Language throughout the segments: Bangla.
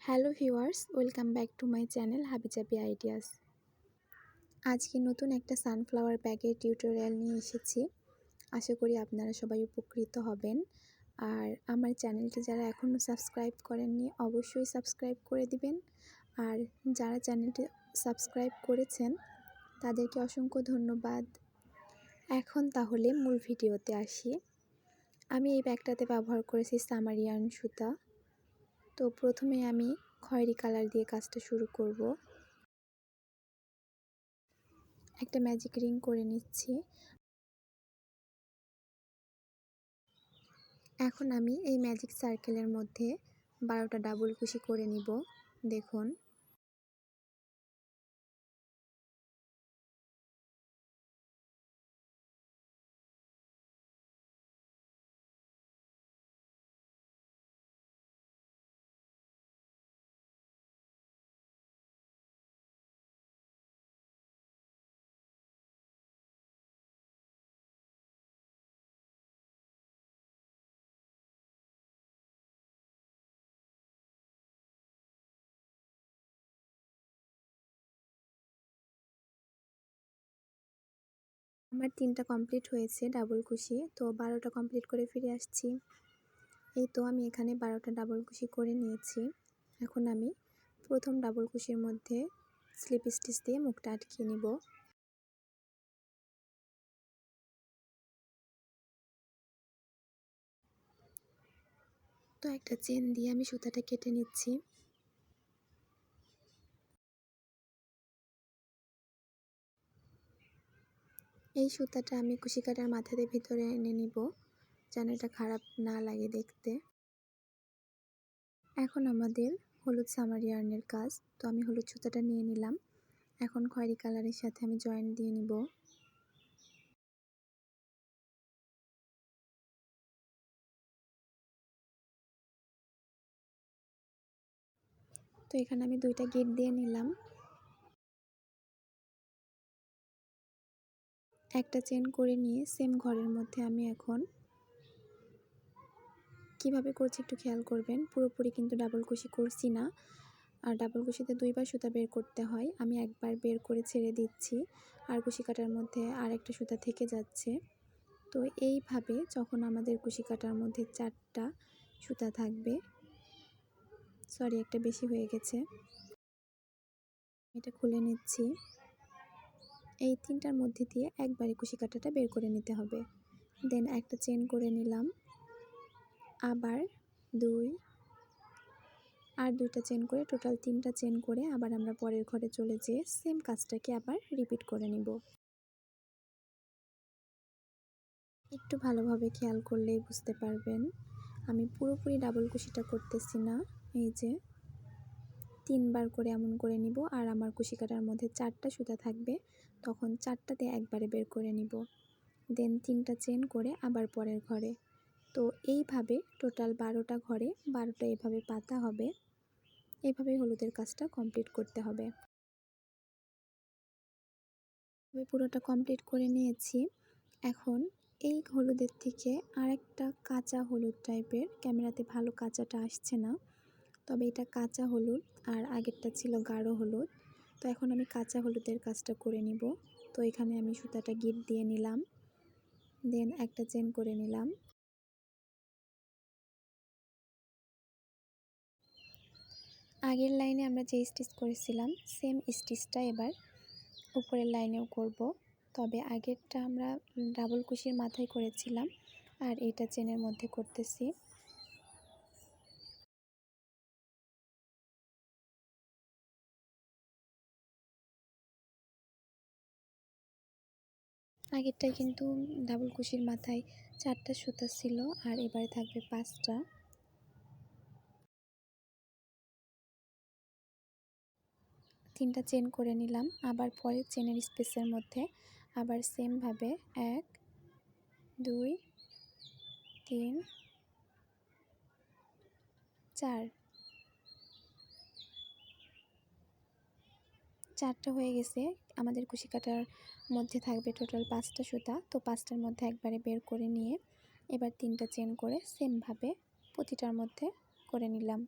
Hello viewers, welcome back to my channel Habijabi ideas. আজকে নতুন একটা সানফ্লাওয়ার ব্যাগের টিউটোরিয়াল নিয়ে এসেছি। আশা করি আপনারা সবাই উপকৃত হবেন। আর আমার চ্যানেলটি যারা এখনও সাবস্ক্রাইব করেননি অবশ্যই সাবস্ক্রাইব করে দিবেন। আর যারা চ্যানেলটি সাবস্ক্রাইব করেছেন তাদেরকে অসংখ্য ধন্যবাদ। এখন তাহলে মূল ভিডিওতে আসি। আমি এই ব্যাগটাতে ব্যবহার করেছি সামারিয়ান সুতা। তো প্রথমে আমি খয়েরি কালার দিয়ে কাজটা শুরু করব। একটা ম্যাজিক রিং করে নিচ্ছি। এখন আমি এই ম্যাজিক সার্কেলের মধ্যে 12টা ডাবল কুশি করে নিব। দেখুন, আমার 3টা কমপ্লিট হয়েছে ডাবল কুশি। তো 12টা কমপ্লিট করে ফিরে আসছি। এই তো আমি এখানে 12টা ডাবল কুশি করে নিয়েছি। এখন আমি প্রথম ডাবল কুশির মধ্যে স্লিপ স্টিচ দিয়ে মুখটা আটকিয়ে নিব। তো একটা চেন দিয়ে আমি সুতাটা কেটে নিচ্ছি। এই সুতাটা আমি কুশি কাটার মাথাতে ভিতরে এনে নিব, যেন এটা খারাপ না লাগে দেখতে। এখন আমাদের হলুদ সামারিয়ানের কাজ। তো আমি হলুদ সুতাটা নিয়ে নিলাম। এখন খয়েরি কালারের সাথে আমি জয়েন দিয়ে নিব। তো এখানে আমি 2টা গিট দিয়ে নিলাম। একটা চেন করে নিয়ে সেম ঘরের মধ্যে আমি এখন কিভাবে করছি একটু খেয়াল করবেন। পুরোপুরি কিন্তু ডাবল কুশি করছি না। আর ডাবল কুশিতে 2বার সুতা বের করতে হয়। আমি একবার বের করে ছেড়ে দিচ্ছি, আর কুশি কাটার মধ্যে আরেকটা সুতা থেকে যাচ্ছে। তো এইভাবে যখন আমাদের কুশি কাটার মধ্যে 4টা সুতা থাকবে, সরি একটা বেশি হয়ে গেছে, এটা খুলে নিচ্ছি। এই 3টার মধ্যে দিয়ে একবারে কুশি কাটাটা বের করে নিতে হবে। দেন একটা চেন করে নিলাম, আবার 2 আর 2টা চেন করে টোটাল 3টা চেন করে আবার আমরা পরের ঘরে চলে যেয়ে সেম কাজটাকে আবার রিপিট করে নিব। একটু ভালোভাবে খেয়াল করলেই বুঝতে পারবেন আমি পুরোপুরি ডাবল কুশিটা করতেছি না। এই যে 3বার করে এমন করে নিব, আর আমার কুশি কাটার মধ্যে 4টা সুতা থাকবে, তখন 4টাতে একবারে বের করে নিব। দেন 3টা চেন করে আবার পরের ঘরে। তো এইভাবে টোটাল 12টা ঘরে 12টা এভাবে পাতা হবে। এইভাবেই হলুদের কাজটা কমপ্লিট করতে হবে। আমি পুরোটা কমপ্লিট করে নিয়েছি। এখন এই হলুদের থেকে আরেকটা কাঁচা হলুদ টাইপের, ক্যামেরাতে ভালো কাঁচাটা আসছে না, তবে এটা কাঁচা হলুদ আর আগেরটা ছিল গাঢ় হলুদ। তো এখন আমি কাঁচা হলুদের কাজটা করে নিব। তো এখানে আমি সুতাটা গিট দিয়ে নিলাম, দেন একটা চেন করে নিলাম। আগের লাইনে আমরা যে স্টিচ করেছিলাম সেম স্টিচটা এবার উপরের লাইনেও করব, তবে আগেরটা আমরা ডাবল কুশির মাথায় করেছিলাম আর এটা চেনের মধ্যে করতেছি। আগেরটাই কিন্তু ডাবল কুশির মাথায় 4টা সুতা ছিল, আর এবারে থাকবে 5টা। তিনটা চেন করে নিলাম, আবার পরের চেনের স্পেসের মধ্যে আবার সেমভাবে 1 2 3 4 4টা হয়ে গেছে। আমাদের কুশি কাটার মধ্যে থাকবে টোটাল 5টা সুতা। তো 5টার মধ্যে একবারে বের করে নিয়ে এবার 3টা চেন করে সেমভাবে প্রতিটার মধ্যে করে নিলাম।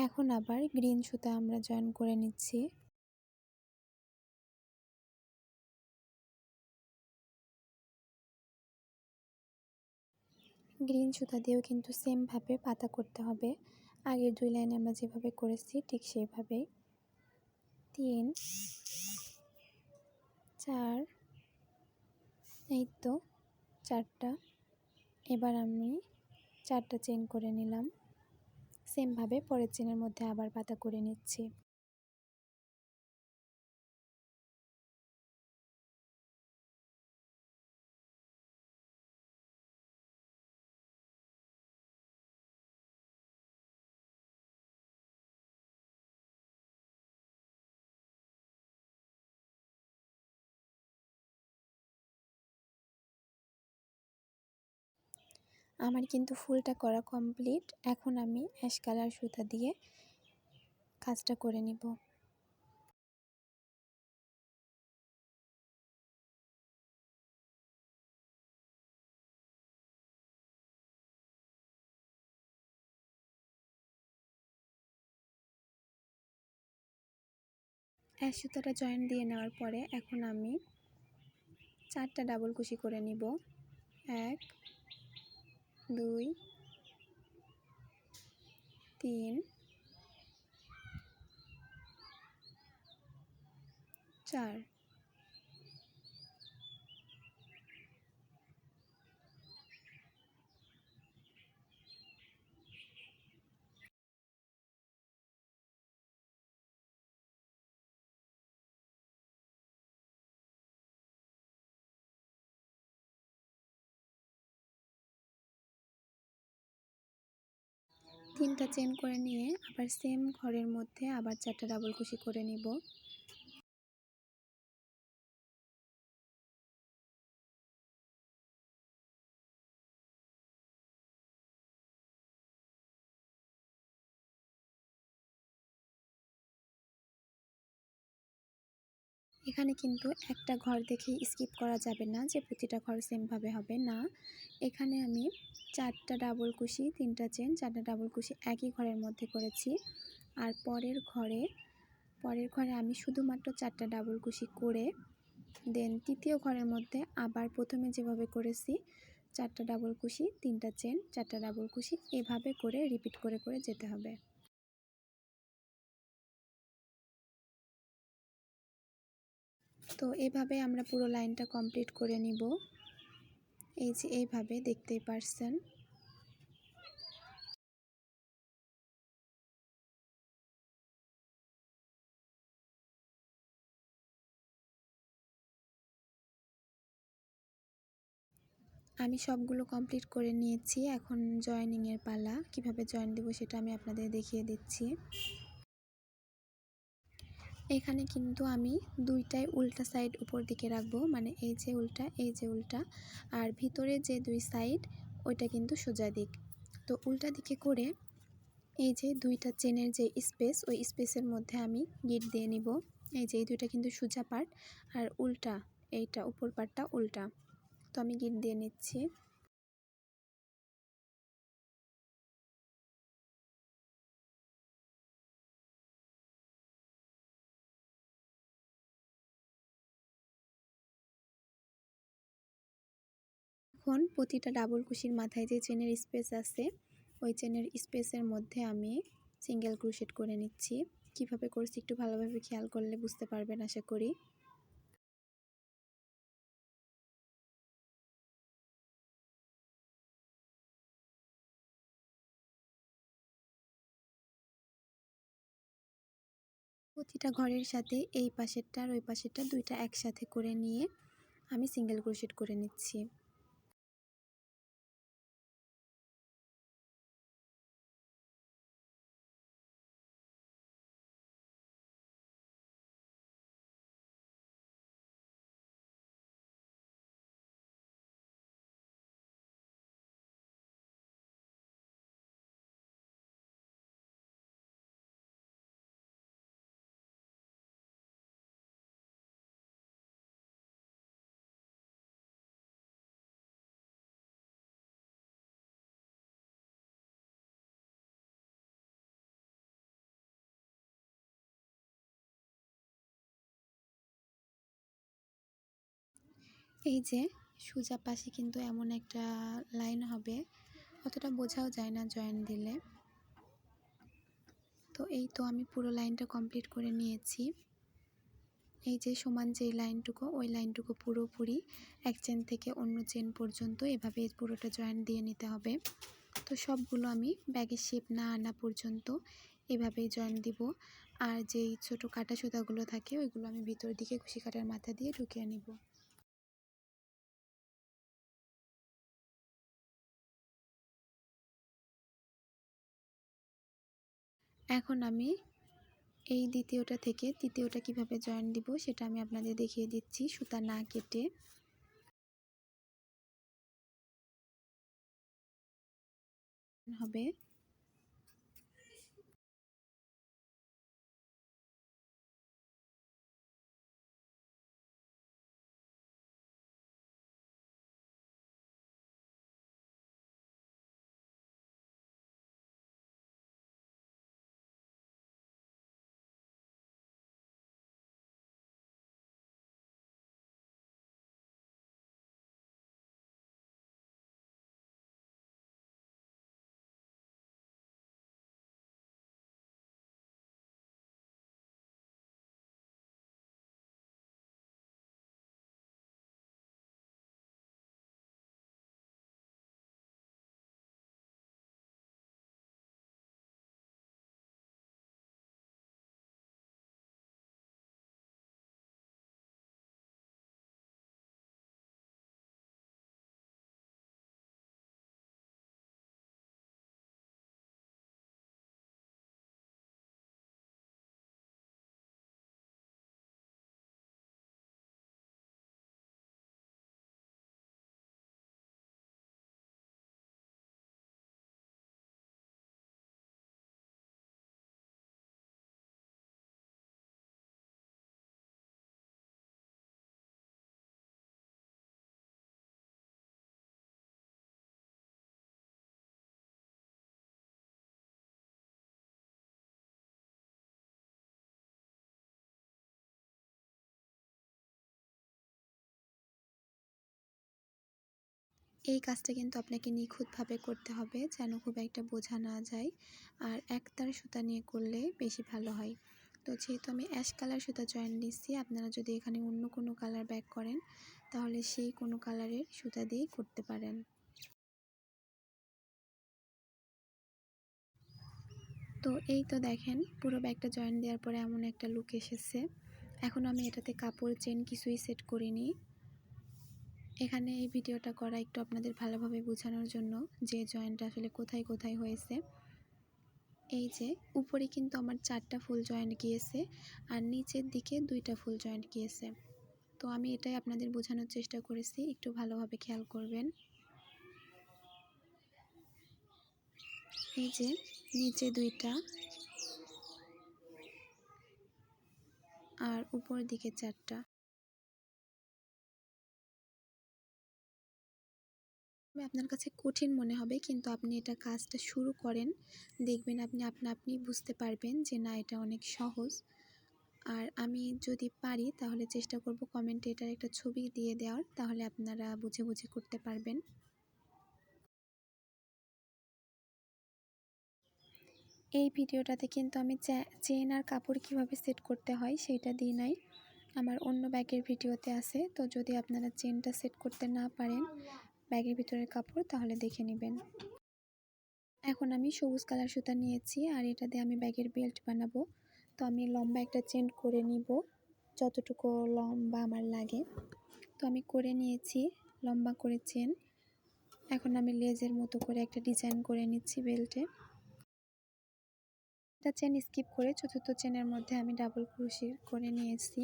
এখন আবার গ্রিন সুতা আমরা জয়েন করে নিচ্ছি। গ্রিন সুতা দিয়েও কিন্তু সেমভাবে পাতা করতে হবে। আগের 2 লাইনে আমরা যেভাবে করেছি ঠিক সেইভাবেই। 3 4 এই তো 4টা। এবার আমি 4টা চেইন করে নিলাম। সেমভাবে পরের চেনের মধ্যে আবার পাতা করে নিচ্ছি। আমার কিন্তু ফুলটা করা কমপ্লিট। এখন আমি অ্যাশ কালার সুতা দিয়ে কাজটা করে নিব। অ্যাশ সুতাটা জয়েন দিয়ে নেওয়ার পরে এখন আমি 4টা ডাবল কুশি করে নিব। 1 2 3 4। তিনটা চেন করে নিয়ে আবার সেম ঘরের মধ্যে আবার 4টা ডাবল কুশি করে নিব। এখানে কিন্তু একটা ঘর দেখে স্কিপ করা যাবে না যে প্রতিটা ঘর সেমভাবে হবে না। এখানে আমি 4টা ডাবল কুশি 3টা চেন 4টা ডাবল কুশি একই ঘরের মধ্যে করেছি। আর পরের ঘরে আমি শুধুমাত্র 4টা ডাবল কুশি করে দেন তৃতীয় ঘরের মধ্যে আবার প্রথমে যেভাবে করেছি 4টা ডাবল কুশি 3টা চেন 4টা ডাবল কুশি এভাবে করে রিপিট করে করে যেতে হবে। তো এভাবে আমরা পুরো লাইনটা কমপ্লিট করে নিব। এই যে এইভাবে দেখতেই পারছেন। আমি সবগুলো কমপ্লিট করে নিয়েছি। এখন জয়েনিংয়ের পালা। কিভাবে জয়েন দেব সেটা আমি আপনাদের দেখিয়ে দিচ্ছি। এখানে কিন্তু আমি দুইটাই উল্টা সাইড উপর দিকে রাখবো, মানে এই যে উল্টা এই যে উল্টা, আর ভিতরে যে 2 সাইড ওইটা কিন্তু সোজা দিক। তো উল্টা দিকে করে এই যে 2টা চেনের যে স্পেস ওই স্পেসের মধ্যে আমি গিট দিয়ে নিব। এই যে এই দুইটা কিন্তু সোজা পার্ট আর উল্টা এইটা উপর পার্টটা উল্টা। তো আমি গিট দিয়ে নিচ্ছি। এখন প্রতিটা ডাবল কুশির মাথায় যে চেনের স্পেস আছে ওই চেনের স্পেসের মধ্যে আমি সিঙ্গেল ক্রোশেট করে নিচ্ছি। কিভাবে করছি একটু ভালোভাবে খেয়াল করলে বুঝতে পারবেন আশা করি। প্রতিটা ঘরের সাথে এই পাশেরটা আর ওই পাশেরটা দুইটা একসাথে করে নিয়ে আমি সিঙ্গেল ক্রোশেট করে নিচ্ছি। এই যে সোজা পাশে কিন্তু এমন একটা লাইন হবে, অতটা বোঝাও যায় না জয়েন দিলে। তো এই তো আমি পুরো লাইনটা কমপ্লিট করে নিয়েছি। এই যে সমান যে লাইনটুকু, ওই লাইনটুকু পুরোপুরি এক চেন থেকে অন্য চেন পর্যন্ত এভাবে পুরোটা জয়েন দিয়ে নিতে হবে। তো সবগুলো আমি ব্যাগের শেপ না আনা পর্যন্ত এভাবেই জয়েন দিব। আর যেই ছোট কাটা সুতাগুলো থাকে ওইগুলো আমি ভিতর দিকে কুশি কাটার মাথা দিয়ে ঢুকিয়ে নিব। এখন আমি এই দ্বিতীয়টা থেকে তৃতীয়টা কিভাবে জয়েন দিব সেটা আমি আপনাদের দেখিয়ে দিচ্ছি সুতা না কেটে। হবে এই কাজটা কিন্তু আপনাকে নিখুঁতভাবে করতে হবে যেন খুব একটা বোঝা না যায়, আর একতার সুতা নিয়ে করলে বেশি ভালো হয়। তো যেহেতু আমি অ্যাশ কালার সুতা জয়েন দিচ্ছি, আপনারা যদি এখানে অন্য কোনো কালার ব্যাক করেন তাহলে সেই কোনো কালারের সুতা দিয়েই করতে পারেন। তো এই তো দেখেন পুরো ব্যাগটা জয়েন দেওয়ার পরে এমন একটা লুক এসেছে। এখন আমি এটাতে কাপড় চেন কিছুই সেট করিনি। এখানে এই ভিডিওটা করা একটু আপনাদের ভালোভাবে বোঝানোর জন্য যে জয়েন্টটা আসলে কোথায় কোথায় হয়েছে। এই যে উপরে কিন্তু আমার 4টা ফুল জয়েন্ট গিয়েছে আর নিচের দিকে 2টা ফুল জয়েন্ট গিয়েছে। তো আমি এটাই আপনাদের বোঝানোর চেষ্টা করেছি, একটু ভালোভাবে খেয়াল করবেন। এই যে নিচে 2টা আর উপর দিকে 4টা। আপনার কাছে কঠিন মনে হবে, কিন্তু আপনি এটা কাজটা শুরু করেন, দেখবেন আপনি আপনি বুঝতে পারবেন যে না এটা অনেক সহজ। আর আমি যদি পারি তাহলে চেষ্টা করব কমেন্টে এটার একটা ছবি দিয়ে দেওয়ার, তাহলে আপনারা বুঝে বুঝে করতে পারবেন। এই ভিডিওটাতে কিন্তু আমি চেন আর কাপড় কিভাবে সেট করতে হয় সেটা দিই নাই, আমার অন্য ব্যাগের ভিডিওতে আছে। তো যদি আপনারা চেনটা সেট করতে না পারেন ব্যাগের ভিতরের কাপড় তাহলে দেখে নেবেন। এখন আমি সবুজ কালার সুতা নিয়েছি আর এটা দিয়ে আমি ব্যাগের বেল্ট বানাবো। তো আমি লম্বা একটা চেন করে নিব, যতটুকু লম্বা আমার লাগে। তো আমি করে নিয়েছি লম্বা করে চেন। এখন আমি লেজের মতো করে একটা ডিজাইন করে নিচ্ছি বেল্টে। একটা চেন স্কিপ করে চতুর্থ চেনের মধ্যে আমি ডাবল ক্রোশি করে নিয়েছি।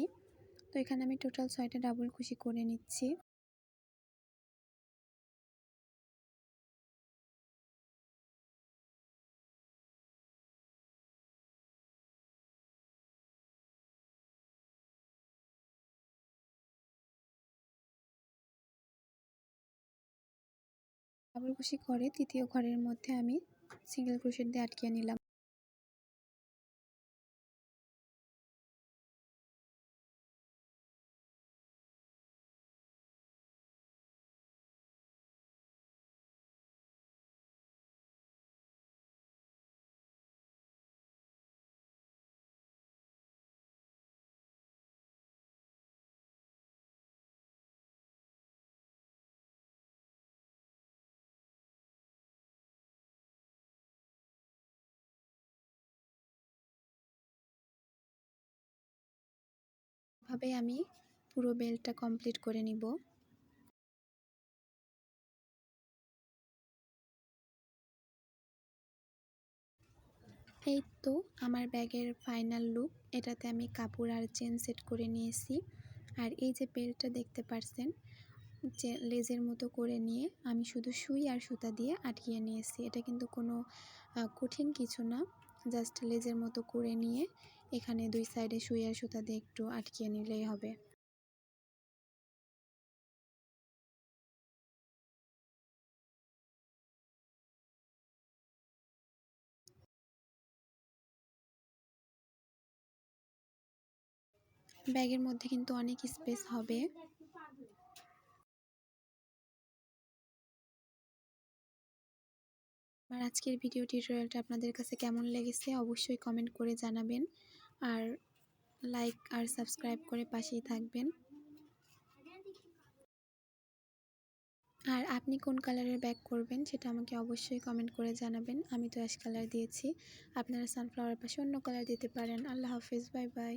তো এখানে আমি টোটাল 6টা ডাবল ক্রোশি করে নিচ্ছি। ডাবল ক্রোশি করে তৃতীয় ঘরের মধ্যে আমি সিঙ্গেল ক্রোশেট দিয়ে আটকে নিলাম। এভাবে আমি পুরো বেল্টটা কমপ্লিট করে নিব। এই তো আমার ব্যাগের ফাইনাল লুক। এটাতে আমি কাপড় আর চেন সেট করে নিয়েছি। আর এই যে বেল্টটা দেখতে পারছেন, যে লেজের মতো করে নিয়ে আমি শুধু সুই আর সুতা দিয়ে আটকিয়ে নিয়েছি। এটা কিন্তু কোনো কঠিন কিছু না, জাস্ট লেজের মতো করে নিয়ে এখানে দুই সাইডে সুই আর সুতা দিয়ে একটু আটকিয়ে নিলেই হবে। ব্যাগের মধ্যে কিন্তু অনেক স্পেস হবে। আমার আজকের ভিডিও টিউটোরিয়ালটা আপনাদের কাছে কেমন লেগেছে অবশ্যই কমেন্ট করে জানাবেন, আর লাইক আর সাবস্ক্রাইব করে পাশেই থাকবেন। আর আপনি কোন কালারের ব্যাগ করবেন সেটা আমাকে অবশ্যই কমেন্ট করে জানাবেন। আমি তো অ্যাশ কালার দিয়েছি, আপনারা সানফ্লাওয়ার পাশে অন্য কালার দিতে পারেন। আল্লাহ হাফেজ, বাই বাই।